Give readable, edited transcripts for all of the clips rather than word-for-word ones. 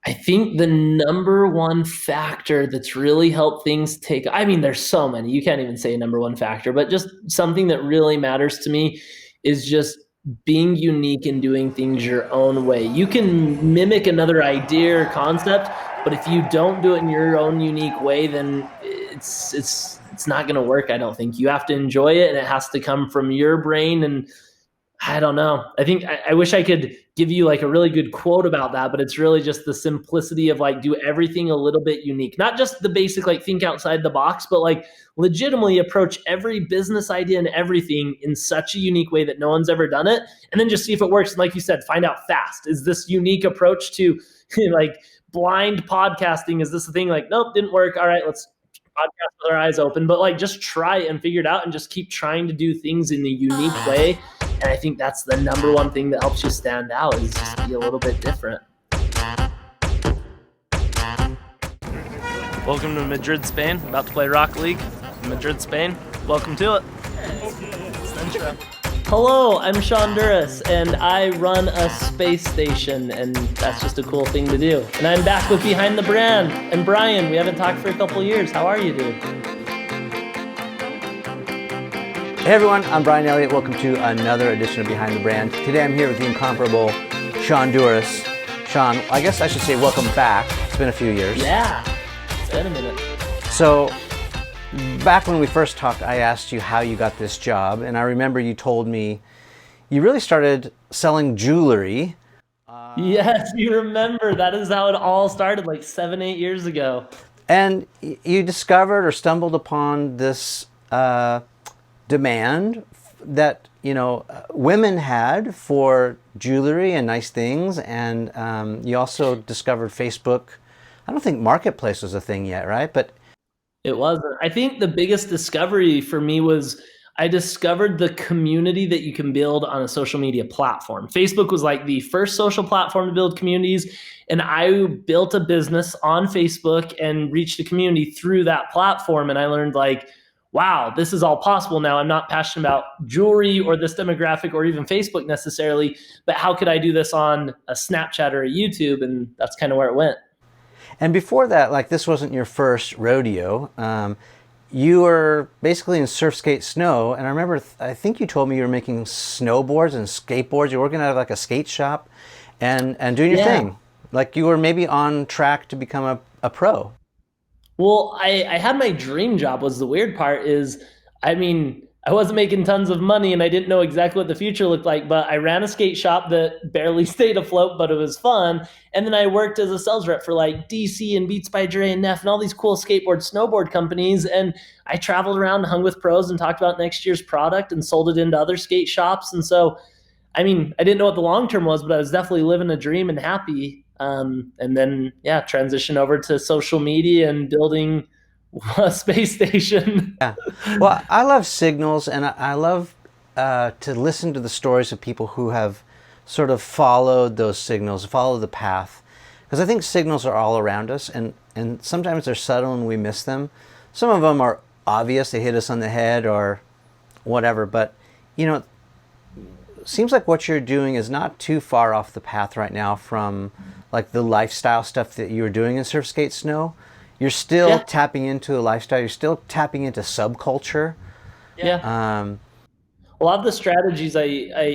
I think the number one factor that's really helped things take, I mean, there's so many, you can't even say number one factor, but just something that really matters to me is just being unique and doing things your own way. You can mimic another idea or concept, but if you don't do it in your own unique way, then it's not going to work. I don't think you have to enjoy it, and it has to come from your brain. And I don't know. I think I wish I could give you like a really good quote about that, but it's really just the simplicity of like do everything a little bit unique. Not just the basic like think outside the box, but like legitimately approach every business idea and everything in such a unique way that no one's ever done it. And then just see if it works. And like you said, find out fast. Is this unique approach to like blind podcasting? Is this a thing? Like, nope, didn't work. All right, let's podcast with our eyes open. But like just try it and figure it out and just keep trying to do things in a unique way. And I think that's the number one thing that helps you stand out is just be a little bit different. Welcome to Madrid, Spain. About to play Rocket League. Madrid, Spain. Welcome to it. Hello, I'm Shonduras, and I run a space station, and that's just a cool thing to do. And I'm back with Behind the Brand. And Bryan, we haven't talked for a couple of years. How are you, dude? Hey everyone, I'm Bryan Elliott. Welcome to another edition of Behind the Brand. Today I'm here with the incomparable Shonduras. Sean, I guess I should say welcome back. It's been a few years. Yeah, it's been a minute. So, back when we first talked, I asked you how you got this job, and I remember you told me you really started selling jewelry. Yes, you remember. That is how it all started like 7-8 years ago. And you discovered or stumbled upon this demand that women had for jewelry and nice things, and you also discovered Facebook. I don't think Marketplace was a thing yet, right? But it wasn't. I think the biggest discovery for me was I discovered the community that you can build on a social media platform. Facebook was like the first social platform to build communities, and I built a business on Facebook and reached a community through that platform, and I learned like, wow, this is all possible now. I'm not passionate about jewelry or this demographic or even Facebook necessarily, but how could I do this on a Snapchat or a YouTube? And that's kind of where it went. And before that, like this wasn't your first rodeo. You were basically in surf, skate, snow. And I remember, I think you told me you were making snowboards and skateboards. You're working out of like a skate shop and doing your thing. Like you were maybe on track to become a pro. Well, I had my dream job was the weird part is, I mean, I wasn't making tons of money and I didn't know exactly what the future looked like, but I ran a skate shop that barely stayed afloat, but it was fun. And then I worked as a sales rep for like DC and Beats by Dre and Neff and all these cool skateboard, snowboard companies. And I traveled around, hung with pros and talked about next year's product and sold it into other skate shops. And so, I mean, I didn't know what the long term was, but I was definitely living a dream and happy. And then, transition over to social media and building a space station. Yeah. Well, I love signals, and I love to listen to the stories of people who have sort of followed those signals, followed the path. Because I think signals are all around us, and sometimes they're subtle and we miss them. Some of them are obvious, they hit us on the head or whatever, but seems like what you're doing is not too far off the path right now from like the lifestyle stuff that you were doing in surf, skate, snow. You're still tapping into a lifestyle. You're still tapping into subculture. Yeah. A lot of the strategies I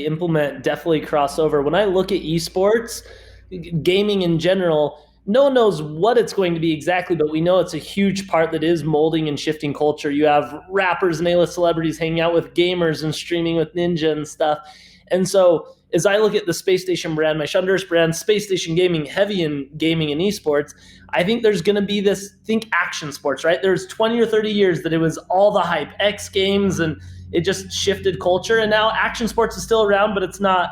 implement definitely cross over. When I look at esports, gaming in general, no one knows what it's going to be exactly, but we know it's a huge part that is molding and shifting culture. You have rappers and A-list celebrities hanging out with gamers and streaming with Ninja and stuff. And so as I look at the Space Station brand, my Shonduras brand, Space Station Gaming, heavy in gaming and esports, I think there's going to be this, think action sports, right? There's 20 or 30 years that it was all the hype, X Games, and it just shifted culture. And now action sports is still around, but it's not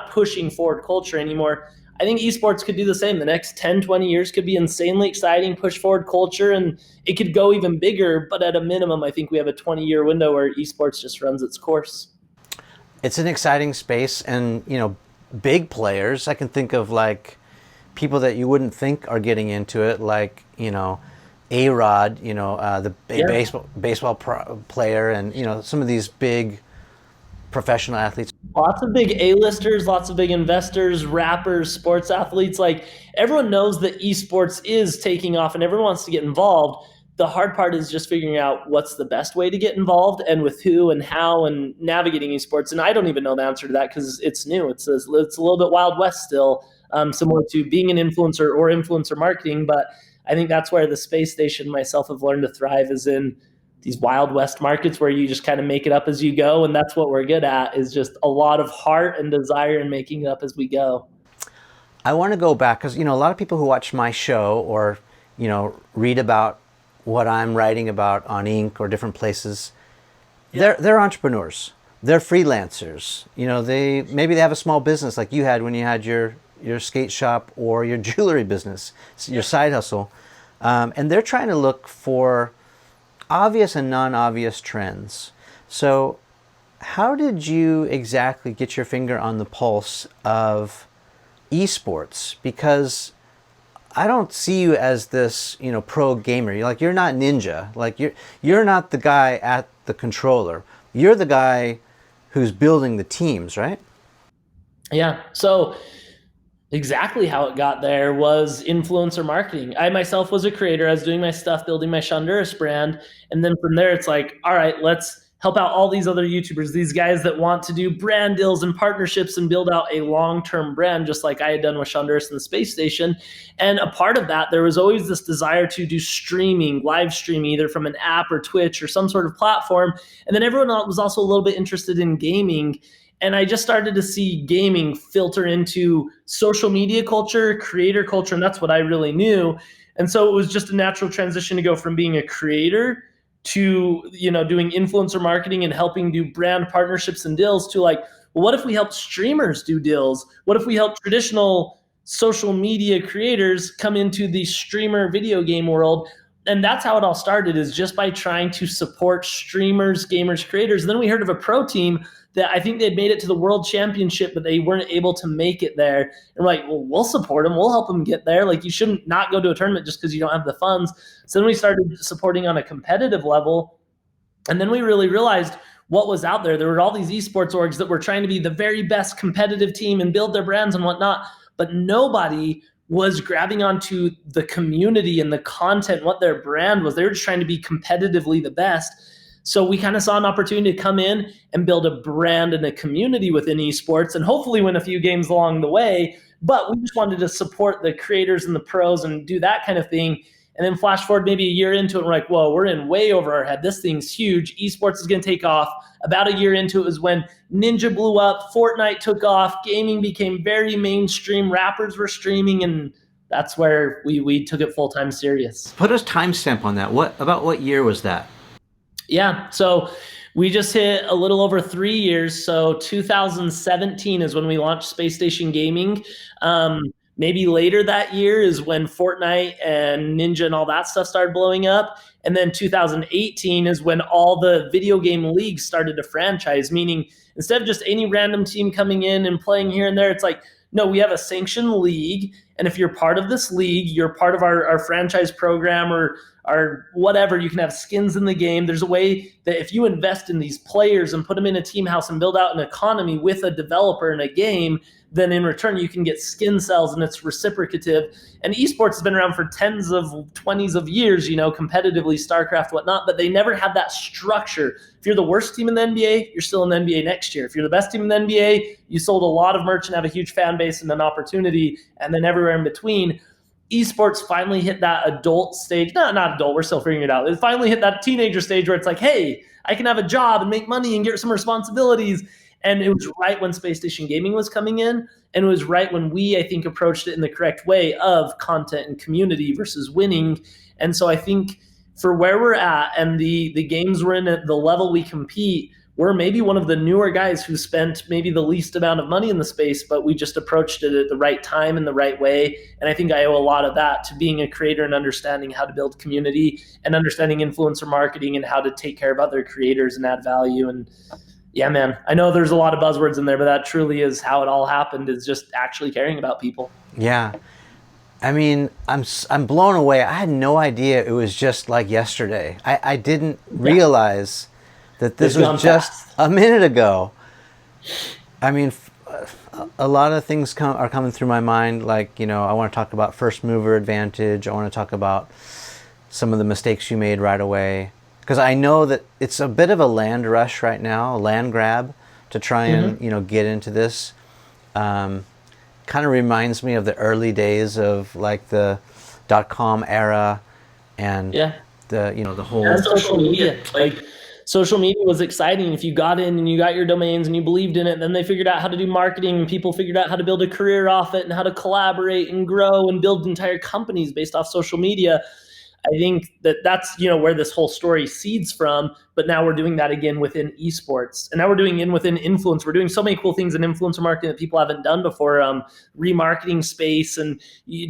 pushing forward culture anymore. I think esports could do the same. The next 10, 20 years could be insanely exciting, push forward culture, and it could go even bigger. But at a minimum, I think we have a 20-year window where esports just runs its course. It's an exciting space, and big players. I can think of like people that you wouldn't think are getting into it, like A-Rod, the baseball player, and some of these big professional athletes. Lots of big A-listers, lots of big investors, rappers, sports athletes. Like everyone knows that esports is taking off and everyone wants to get involved. The hard part is just figuring out what's the best way to get involved and with who and how and navigating esports. And I don't even know the answer to that because it's new. It's a little bit Wild West still, similar to being an influencer or influencer marketing. But I think that's where the space station myself have learned to thrive is in these Wild West markets where you just kind of make it up as you go. And that's what we're good at is just a lot of heart and desire in making it up as we go. I want to go back because, a lot of people who watch my show or, read about what I'm writing about on Inc. or different places, they're entrepreneurs. They're freelancers. Maybe they have a small business like you had when you had your skate shop or your jewelry business, your side hustle. And they're trying to look for obvious and non-obvious trends. So how did you exactly get your finger on the pulse of esports? Because I don't see you as this, pro gamer. You're not ninja. You're not the guy at the controller. You're the guy who's building the teams, right? Yeah. So exactly how it got there was influencer marketing. I myself was a creator. I was doing my stuff, building my Shonduras brand. And then from there, it's like, all right, let's help out all these other YouTubers, these guys that want to do brand deals and partnerships and build out a long-term brand, just like I had done with Shonduras and the space station. And a part of that, there was always this desire to do streaming, live streaming, either from an app or Twitch or some sort of platform. And then everyone was also a little bit interested in gaming. And I just started to see gaming filter into social media culture, creator culture, and that's what I really knew. And so it was just a natural transition to go from being a creator to doing influencer marketing and helping do brand partnerships and deals to like, well, what if we help streamers do deals? What if we help traditional social media creators come into the streamer video game world? And that's how it all started, is just by trying to support streamers, gamers, creators. And then we heard of a pro team that I think they'd made it to the world championship, but they weren't able to make it there. And we're like, well, we'll support them. We'll help them get there. Like, you shouldn't not go to a tournament just because you don't have the funds. So then we started supporting on a competitive level. And then we really realized what was out there. There were all these esports orgs that were trying to be the very best competitive team and build their brands and whatnot, but nobody was grabbing onto the community and the content, what their brand was. They were just trying to be competitively the best. So we kind of saw an opportunity to come in and build a brand and a community within esports and hopefully win a few games along the way. But we just wanted to support the creators and the pros and do that kind of thing. And then flash forward maybe a year into it, we're like, whoa, we're in way over our head. This thing's huge. Esports is going to take off. About a year into it was when Ninja blew up, Fortnite took off, gaming became very mainstream, rappers were streaming, and that's where we took it full-time serious. Put a timestamp on that. What year was that? Yeah, so we just hit a little over 3 years. So 2017 is when we launched Space Station Gaming. Maybe later that year is when Fortnite and Ninja and all that stuff started blowing up. And then 2018 is when all the video game leagues started to franchise, meaning instead of just any random team coming in and playing here and there, it's like, no, we have a sanctioned league. And if you're part of this league, you're part of our franchise program or whatever, you can have skins in the game. There's a way that if you invest in these players and put them in a team house and build out an economy with a developer in a game, then in return you can get skin sales and it's reciprocative. And esports has been around for 20s of years, competitively, StarCraft, whatnot, but they never had that structure. If you're the worst team in the NBA, you're still in the NBA next year. If you're the best team in the NBA, you sold a lot of merch and have a huge fan base and an opportunity, and then everywhere in between. Esports finally hit that adult stage. Not adult, we're still figuring it out. It finally hit that teenager stage where it's like, hey, I can have a job and make money and get some responsibilities. And it was right when Space Station Gaming was coming in. And it was right when we, I think, approached it in the correct way of content and community versus winning. And so I think for where we're at and the games we're in at the level we compete, we're maybe one of the newer guys who spent maybe the least amount of money in the space, but we just approached it at the right time in the right way. And I think I owe a lot of that to being a creator and understanding how to build community and understanding influencer marketing and how to take care of other creators and add value. And yeah, man, I know there's a lot of buzzwords in there, but that truly is how it all happened, is just actually caring about people. Yeah. I mean, I'm blown away. I had no idea it was just like yesterday. I didn't realize that this was just a minute ago. I mean, a lot of things are coming through my mind. Like, I want to talk about first mover advantage. I want to talk about some of the mistakes you made right away. Because I know that it's a bit of a land rush right now, a land grab to try and, Mm-hmm. get into this. Kind of reminds me of the early days of like the .com era and Yeah. the And whole. social media. Like social media was exciting if you got in and you got your domains and you believed in it. And then they figured out how to do marketing and people figured out how to build a career off it and how to collaborate and grow and build entire companies based off social media. I think that that's where this whole story seeds from. But now we're doing that again within esports, and now we're doing in within influence. We're doing so many cool things in influencer marketing that people haven't done before. Remarketing space and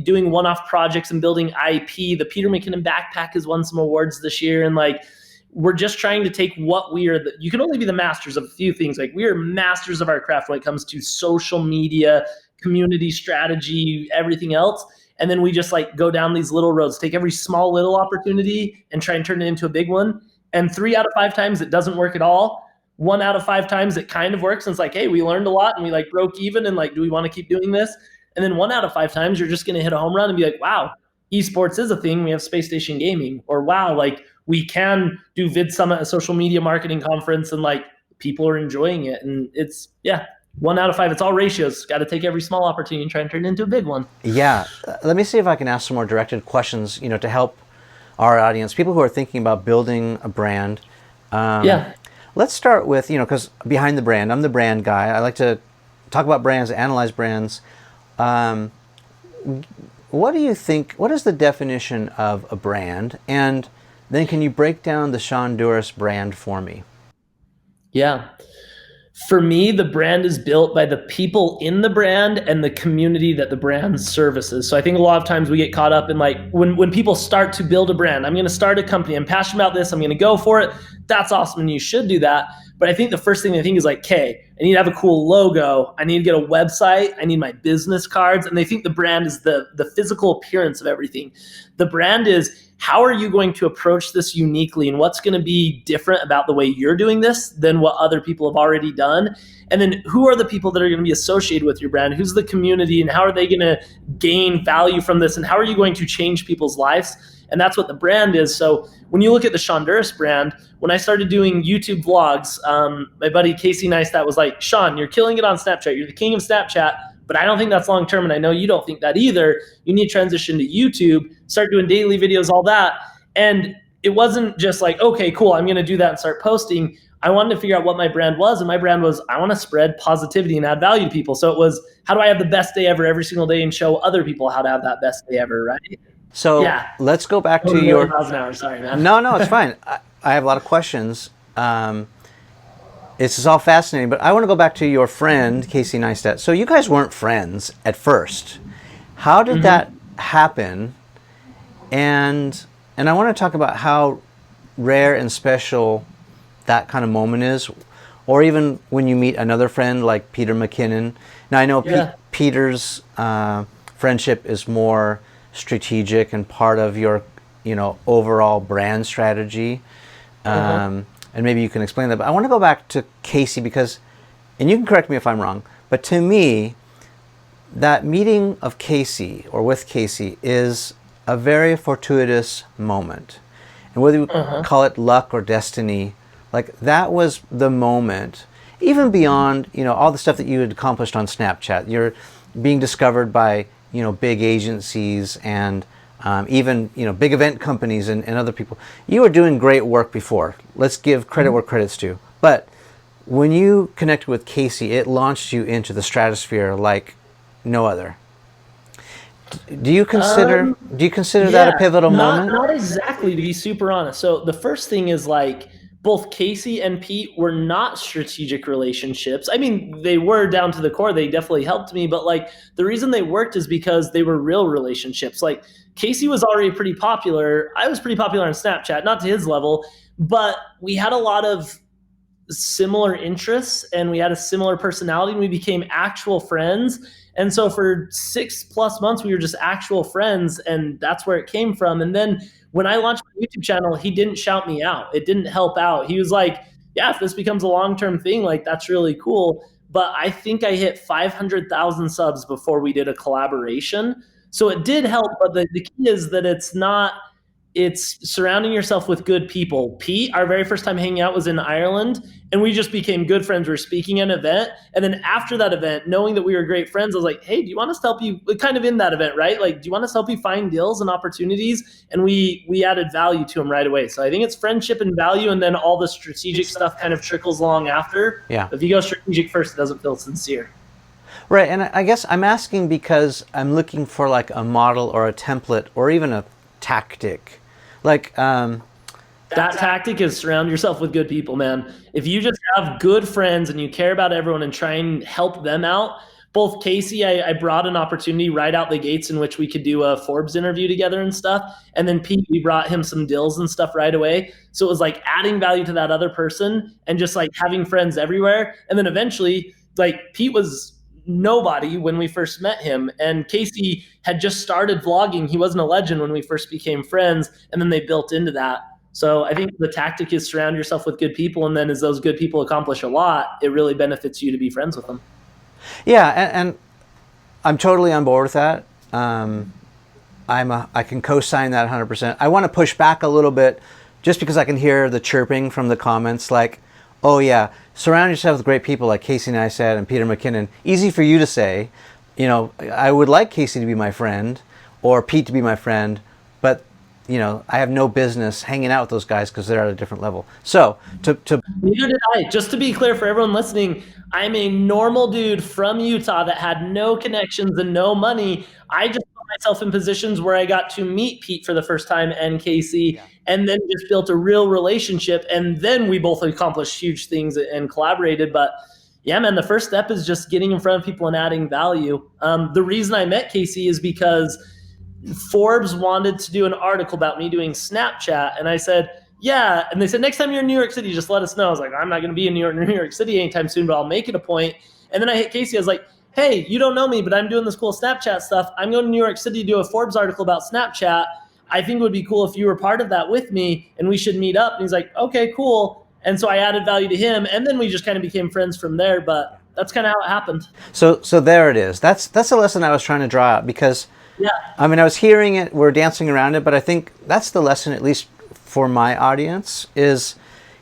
doing one-off projects and building IP. The Peter McKinnon backpack has won some awards this year, and like we're just trying to take what we are. You can only be the masters of a few things. Like we are masters of our craft when it comes to social media, community strategy, everything else, and then we just like go down these little roads, take every small little opportunity and try and turn it into a big one. And 3 out of 5 times it doesn't work at all. 1 out of 5 times it kind of works, and it's like, hey, we learned a lot and we like broke even, and like, do we want to keep doing this? And then 1 out of 5 times you're just going to hit a home run and be like, wow, esports is a thing. We have space station gaming, or wow, like we can do vid summit, a social media marketing conference, and like people are enjoying it. And it's, yeah, 1 out of 5. It's all ratios. Got to take every small opportunity and try and turn it into a big one. Yeah, let me see if I can ask some more directed questions, to help our audience, people who are thinking about building a brand. Yeah. Let's start with, because behind the brand, I'm the brand guy. I like to talk about brands, analyze brands. Um, what do you think, what is the definition of a brand? And then can you break down the Shonduras brand for me? Yeah. For me, the brand is built by the people in the brand and the community that the brand services. So I think a lot of times we get caught up in like when people start to build a brand, I'm going to start a company. I'm passionate about this. I'm going to go for it. That's awesome. And you should do that. But I think the first thing they think is like, okay, I need to have a cool logo. I need to get a website. I need my business cards. And they think the brand is the physical appearance of everything. The brand is, how are you going to approach this uniquely, and what's going to be different about the way you're doing this than what other people have already done? And then who are the people that are going to be associated with your brand? Who's the community, and how are they going to gain value from this? And how are you going to change people's lives? And that's what the brand is. So when you look at the Shonduras brand, when I started doing YouTube vlogs, my buddy Casey Neistat was like, Sean, you're killing it on Snapchat. You're the king of Snapchat, but I don't think that's long term, and I know you don't think that either. You need to transition to YouTube, start doing daily videos, all that. And it wasn't just like, okay, cool, I'm going to do that and start posting. I wanted to figure out what my brand was, and my brand was, I want to spread positivity and add value to people. So it was, how do I have the best day ever every single day and show other people how to have that best day ever, right? So Yeah. let's go back Going to a million your. miles an hour. Sorry, man. No, it's fine. I have a lot of questions. This is all fascinating, but I want to go back to your friend, Casey Neistat. So you guys weren't friends at first. How did that happen? And I want to talk about how rare and special that kind of moment is, or even when you meet another friend like Peter McKinnon. Now I know Yeah. Peter's friendship is more strategic and part of your, overall brand strategy. And maybe you can explain that. But I want to go back to Casey because, and you can correct me if I'm wrong, but to me, that meeting of Casey or with Casey is a very fortuitous moment. And whether you call it luck or destiny, like that was the moment, even beyond, all the stuff that you had accomplished on Snapchat. You're being discovered by, big agencies and even, big event companies and other people. You were doing great work before. Let's give credit where credit's due. But when you connected with Casey, it launched you into the stratosphere like no other. Do you consider that a Yeah, pivotal moment? not exactly, to be super honest. So the first thing is like both Casey and Pete were not strategic relationships. I mean, they were down to the core. They definitely helped me, but like the reason they worked is because they were real relationships. Like Casey was already pretty popular. I was pretty popular on Snapchat, not to his level, but we had a lot of similar interests and we had a similar personality and we became actual friends. And so for 6+ months, we were just actual friends, and that's where it came from. And then when I launched my YouTube channel, he didn't shout me out. It didn't help out. He was like, yeah, if this becomes a long-term thing, like that's really cool. but I think I hit 500,000 subs before we did a collaboration. So it did help, but the key is that it's surrounding yourself with good people. Pete, our very first time hanging out was in Ireland, and we just became good friends. We were speaking at an event, and then after that event, knowing that we were great friends, I was like, "Hey, do you want us to help you?" Kind of in that event, right? Like, do you want us to help you find deals and opportunities? And we added value to him right away. So I think it's friendship and value, and then all the strategic stuff kind of trickles along after. Yeah. If you go strategic first, it doesn't feel sincere. Right, and I guess I'm asking because I'm looking for like a model or a template or even a tactic. Like, that tactic is surround yourself with good people, man. If you just have good friends and you care about everyone and try and help them out, both Casey, I brought an opportunity right out the gates in which we could do a Forbes interview together and stuff. And then Pete, we brought him some deals and stuff right away. So it was like adding value to that other person and just like having friends everywhere. And then eventually, like Pete was nobody when we first met him, and Casey had just started vlogging. He wasn't a legend when we first became friends, and then they built into that. So I think the tactic is surround yourself with good people, and then as those good people accomplish a lot, it really benefits you to be friends with them. yeah, and I'm totally on board with that. I can co-sign that 100%. I want to push back a little bit, just because I can hear the chirping from the comments, like, "Oh yeah, surround yourself with great people," like Casey and I said, and Peter McKinnon. Easy for you to say. You know, I would like Casey to be my friend, or Pete to be my friend, but you know, I have no business hanging out with those guys because they're at a different level. So to Neither did I. Just to be clear for everyone listening, I'm a normal dude from Utah that had no connections and no money. I just put myself in positions where I got to meet Pete for the first time and Casey, and then just built a real relationship. And then we both accomplished huge things and collaborated. But yeah, man, the first step is just getting in front of people and adding value. The reason I met Casey is because Forbes wanted to do an article about me doing Snapchat. And I said, yeah. And they said, next time you're in New York City, just let us know. I was like, I'm not going to be in New York City anytime soon, but I'll make it a point. And then I hit Casey. I was like, hey, you don't know me, but I'm doing this cool Snapchat stuff. I'm going to New York City to do a Forbes article about Snapchat. I think it would be cool if you were part of that with me, and we should meet up. And he's like, okay, cool. And so I added value to him, and then we just kind of became friends from there. But that's kind of how it happened. so there it is. That's a lesson I was trying to draw out, because Yeah. I mean, I was hearing it, we're dancing around it, but I think that's the lesson, at least for my audience, is,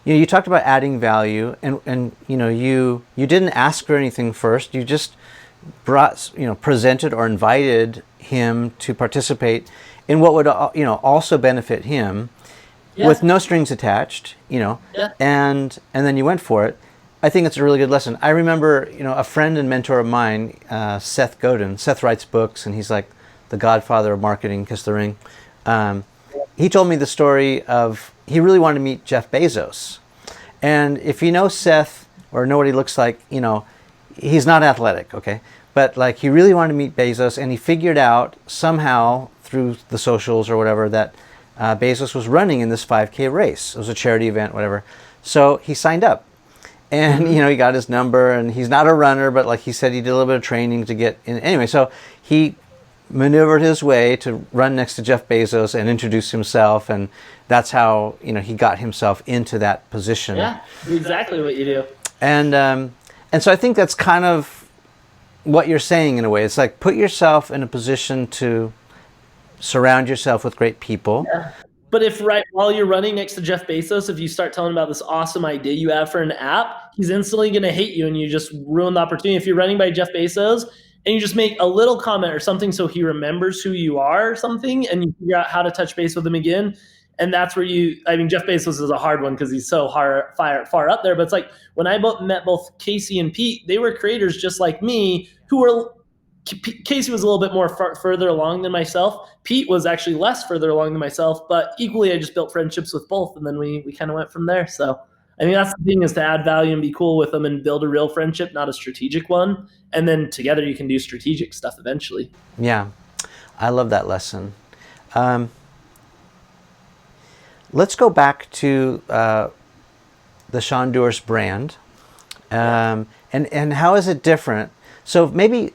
you know, you talked about adding value, and you know, you didn't ask for anything first. You just brought, you know, presented or invited him to participate in what would, you know, also benefit him, with no strings attached, you know, and then you went for it. I think it's a really good lesson. I remember, you know, a friend and mentor of mine, Seth Godin. Seth writes books, and he's like the godfather of marketing, Kiss the Ring. He told me the story of, he really wanted to meet Jeff Bezos. And if you know Seth or know what he looks like, you know, he's not athletic, okay? But like, he really wanted to meet Bezos, and he figured out somehow through the socials or whatever that Bezos was running in this 5K race. It was a charity event, whatever. So he signed up. And, you know, he got his number, and he's not a runner, but like he said, he did a little bit of training to get in. Anyway, so he maneuvered his way to run next to Jeff Bezos and introduce himself, and that's how, you know, he got himself into that position. Yeah, exactly what you do. And so I think that's kind of what you're saying in a way. It's like, put yourself in a position to surround yourself with great people. Yeah. But if right while you're running next to Jeff Bezos, if you start telling him about this awesome idea you have for an app, he's instantly going to hate you, and you just ruin the opportunity. If you're running by Jeff Bezos and you just make a little comment or something so he remembers who you are or something, and you figure out how to touch base with him again, and that's where I mean, Jeff Bezos is a hard one because he's so far up there. But it's like when I met both Casey and Pete, they were creators just like me who were – Casey was a little bit more further along than myself. Pete was actually less further along than myself, but equally I just built friendships with both, and then we kind of went from there. So I think that's the thing, is to add value and be cool with them and build a real friendship, not a strategic one. And then together you can do strategic stuff eventually. Yeah, I love that lesson. Let's go back to the Shonduras brand, and how is it different? So maybe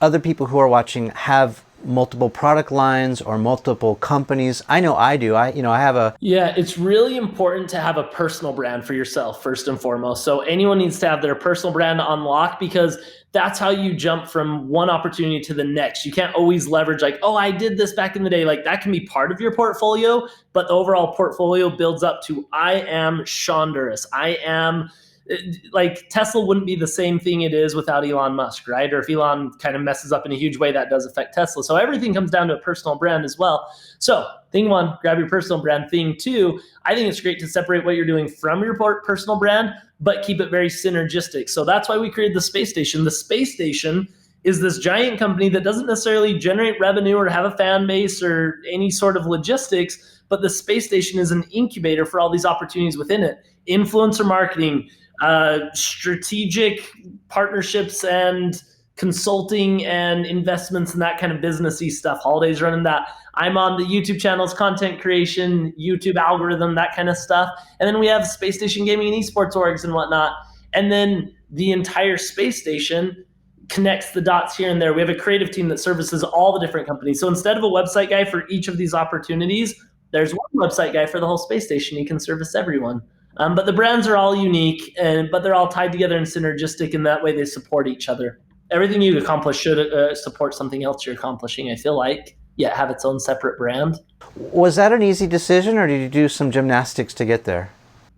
other people who are watching have multiple product lines or multiple companies? I know I do. I have a... Yeah, it's really important to have a personal brand for yourself, first and foremost. So anyone needs to have their personal brand unlocked, because that's how you jump from one opportunity to the next. You can't always leverage like, oh, I did this back in the day. Like that can be part of your portfolio, but the overall portfolio builds up to I am Shonduras. I am... Like Tesla wouldn't be the same thing it is without Elon Musk, right? Or if Elon kind of messes up in a huge way, that does affect Tesla. So everything comes down to a personal brand as well. So thing one, grab your personal brand. Thing two, I think it's great to separate what you're doing from your personal brand, but keep it very synergistic. So that's why we created the space station. The space station is this giant company that doesn't necessarily generate revenue or have a fan base or any sort of logistics, but the space station is an incubator for all these opportunities within it. Influencer marketing, strategic partnerships and consulting and investments and that kind of businessy stuff. Holiday's running that. I'm on the YouTube channels, content creation, YouTube algorithm, that kind of stuff. And then we have Space Station Gaming and Esports orgs and whatnot. And then the entire space station connects the dots here and there. We have a creative team that services all the different companies. So instead of a website guy for each of these opportunities, there's one website guy for the whole space station. He can service everyone. But the brands are all unique, but they're all tied together and synergistic, and that way they support each other. Everything you accomplish should support something else you're accomplishing, I feel like, yet have its own separate brand. Was that an easy decision, or did you do some gymnastics to get there?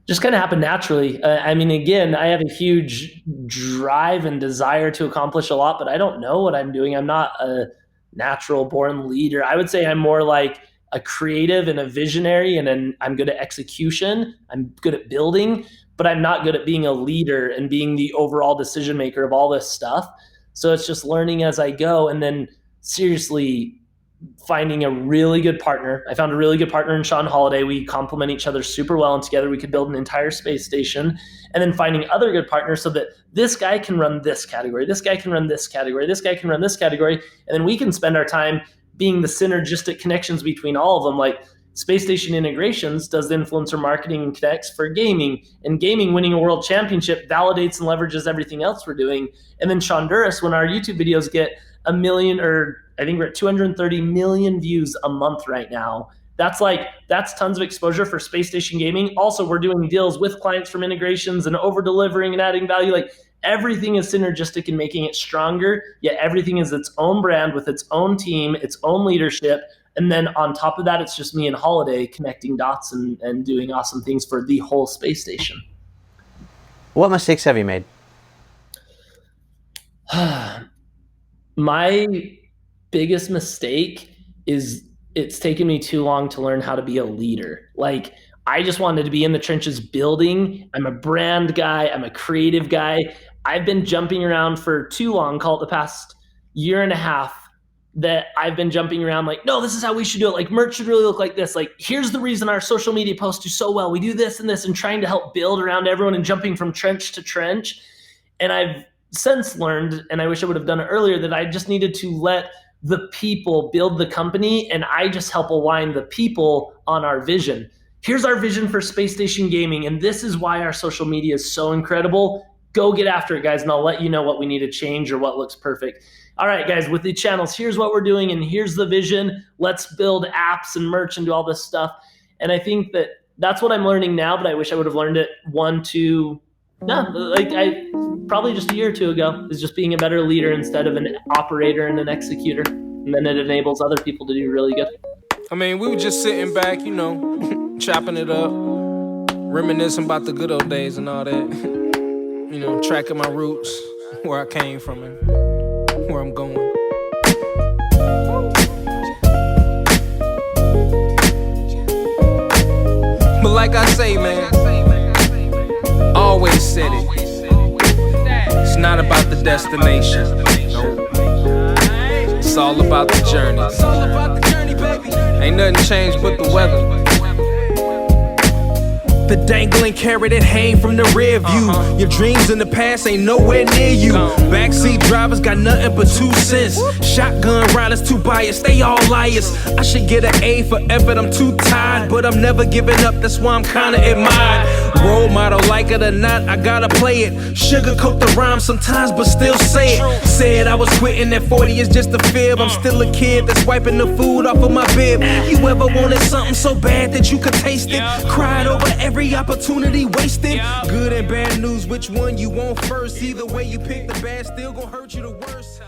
Just kind of happened naturally. I mean, again, I have a huge drive and desire to accomplish a lot, but I don't know what I'm doing. I'm not a natural born leader. I would say I'm more like a creative and a visionary, and I'm good at execution. I'm good at building, but I'm not good at being a leader and being the overall decision maker of all this stuff. So it's just learning as I go, and then seriously finding a really good partner. I found a really good partner in Sean Holiday. We complement each other super well, and together we could build an entire space station. And then finding other good partners so that this guy can run this category, this guy can run this category, this guy can run this category, and then we can spend our time being the synergistic connections between all of them. Like Space Station Integrations does the influencer marketing and connects for gaming, and gaming winning a world championship validates and leverages everything else we're doing. And then Shonduras, when our YouTube videos get 1 million, or I think we're at 230 million views a month right now. That's tons of exposure for Space Station Gaming. Also, we're doing deals with clients from integrations and over delivering and adding value. Like everything is synergistic and making it stronger, yet everything is its own brand with its own team, its own leadership. And then on top of that, it's just me and Holiday connecting dots and doing awesome things for the whole space station. What mistakes have you made? My biggest mistake is it's taken me too long to learn how to be a leader. Like I just wanted to be in the trenches building. I'm a brand guy. I'm a creative guy. I've been jumping around for too long, call it the past year and a half, that I've been jumping around like, no, this is how we should do it. Like merch should really look like this. Like here's the reason our social media posts do so well. We do this and this, and trying to help build around everyone and jumping from trench to trench. And I've since learned, and I wish I would have done it earlier, that I just needed to let the people build the company, and I just help align the people on our vision. Here's our vision for Space Station Gaming, and this is why our social media is so incredible. Go get after it, guys, and I'll let you know what we need to change or what looks perfect. All right, guys, with the channels, here's what we're doing, and here's the vision. Let's build apps and merch and do all this stuff. And I think that that's what I'm learning now, but I wish I would have learned it probably just a year or two ago, is just being a better leader instead of an operator and an executor. And then it enables other people to do really good. I mean, we were just sitting back, chopping it up, reminiscing about the good old days and all that. Tracking my roots, where I came from and where I'm going. But like I say, man, always said it. It's not about the destination. It's all about the journey. Ain't nothing changed but the weather. The dangling carrot that hang from the rear view. Your dreams in the past ain't nowhere near you. Backseat drivers got nothing but 2 cents. Shotgun riders too biased, they all liars. I should get an A for effort, I'm too tired. But I'm never giving up, that's why I'm kinda admired. Role model, like it or not, I gotta play it. Sugarcoat the rhyme sometimes, but still say it. Said I was quitting at 40 is just a fib. I'm still a kid that's wiping the food off of my bib. You ever wanted something so bad that you could taste it? Cried over every opportunity wasted. Good and bad news, which one you want first? Either way you pick, the bad still gon' hurt you the worst.